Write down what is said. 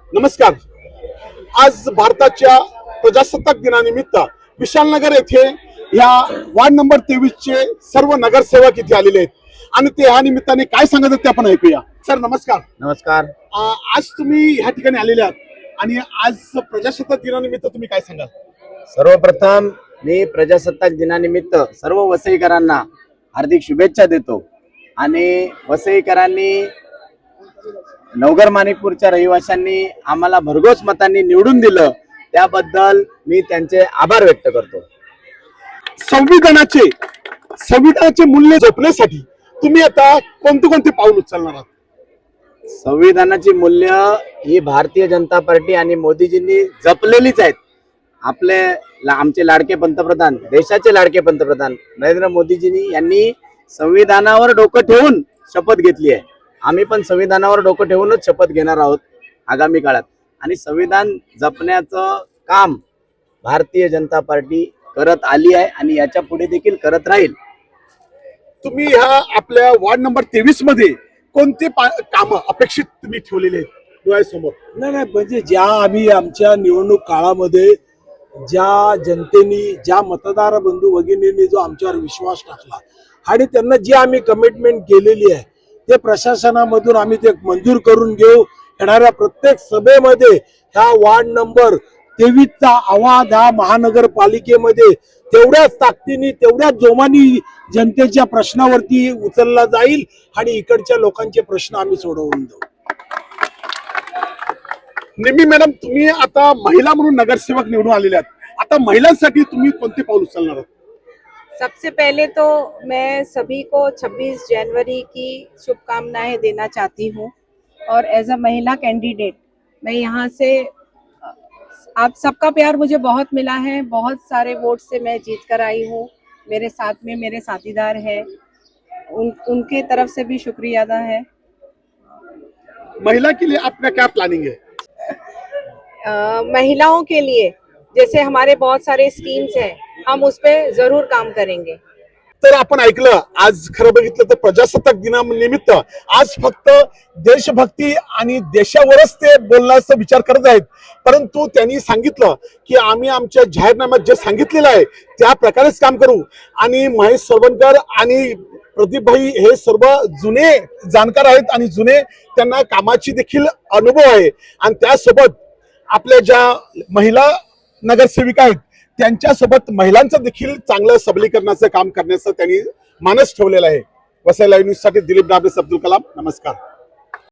नमस्कार। आज भारताच्या प्रजासत्ताक दिनानिमित्त विशालनगर येथे या वार्ड नंबर 23 चे सर्व नगरसेवक इथे आलेले आहेत आणि ते या निमित्ताने काय सांगत आहेत ते आपण ऐकूया। सर नमस्कार। नमस्कार। आज तुम्ही ह्या ठिकाणी आलेले आहात आणि आज प्रजासत्ताक दिनानिमित्त तुम्ही काय सांगाल? सर्वप्रथम मी प्रजासत्ताक दिनानिमित्त सर्व वसईकरांना हार्दिक शुभेच्छा देतो आणि वसईकरांनी नवघर माणिकपूरच्या रहिवाशांनी आम्हाला भरघोस मतांनी निवडून दिलं त्याबद्दल मी त्यांचे आभार व्यक्त करतो। संविधानाचे मूल्य जपण्यासाठी तुम्ही आता कोणते पाऊल उचलणार आहात? संविधानाची मूल्य ही भारतीय जनता पार्टी आणि मोदीजींनी जपलेलीच आहेत। आमचे लाडके पंतप्रधान, देशाचे लाडके पंतप्रधान नरेंद्र मोदीजींनी यांनी संविधानावर डोकं ठेवून शपथ घेतली आहे। आम्ही पण संविधानावर डोकं ठेवूनच शपथ घेणार आहोत आगामी काळात आणि संविधान जपण्याचं काम भारतीय जनता पार्टी करत आली आहे आणि याच्या पुढे देखील करत राहील। तुम्ही ह्या आपल्या वार्ड नंबर 23 मध्ये कोणते काम अपेक्षित तुम्ही ठेवलेले आहेत डोळ्यासमोर? नाही म्हणजे ज्या आम्ही आमच्या निवडणूक काळामध्ये ज्या जनतेने, ज्या मतदार बंधू भगिनींनी जो आमच्यावर विश्वास टाकला आणि त्यांना जी आम्ही कमिटमेंट केलेली आहे ते प्रशासनामधून आम्ही ते मंजूर करून घेऊ। येणाऱ्या प्रत्येक सभेमध्ये ह्या वार्ड नंबर 23चा आवाज हा महानगरपालिकेमध्ये तेवढ्याच ताकदीने, तेवढ्याच जोमाने जनतेच्या प्रश्नावरती उचलला जाईल आणि इकडच्या लोकांचे प्रश्न आम्ही सोडवून देऊ। निम्मी मॅडम, तुम्ही आता महिला म्हणून नगरसेवक निवडून आलेले आहात, आता महिलांसाठी तुम्ही कोणते पाऊल उचलणार आहात? सबसे पहले तो मैं सभी को 26 जनवरी की शुभकामनाएं देना चाहती हूँ और एज अ महिला कैंडिडेट मैं यहाँ से आप सबका प्यार मुझे बहुत मिला है, बहुत सारे वोट से मैं जीत कर आई हूँ। मेरे साथ में मेरे साथीदार हैं, उनके तरफ से भी शुक्रिया अदा है। महिला के लिए आपका क्या प्लानिंग है? महिलाओं के लिए जैसे हमारे बहुत सारे स्कीम्स हैं, हम उस पर जरूर काम करेंगे। तर आपण ऐकलं, आज खरं बघितलं तर प्रजासत्ताक दिनानिमित्त आज फक्त देशभक्ती आणि देशावरच ते बोलण्याचा विचार करत आहेत, परंतु त्यांनी सांगितलं की आम्ही आमच्या जाहीरनाम्यात जे सांगितलेलं आहे त्या प्रकारेच काम करू। आणि महेश सरवणकर आणि प्रदीप भाई हे सर्व जुने जाणकार आहेत आणि जुने त्यांना कामाची देखील अनुभव आहे आणि त्यासोबत आपल्या ज्या महिला नगरसेविका आहेत त्यांच्यासोबत महिलांचं देखील चांगलं सबलीकरणाचं काम करण्याचं त्यांनी मानस ठेवलेलं आहे। वसई लाईव्ह न्यूज साठी दिलीप डाबरे, अब्दुल कलाम, नमस्कार।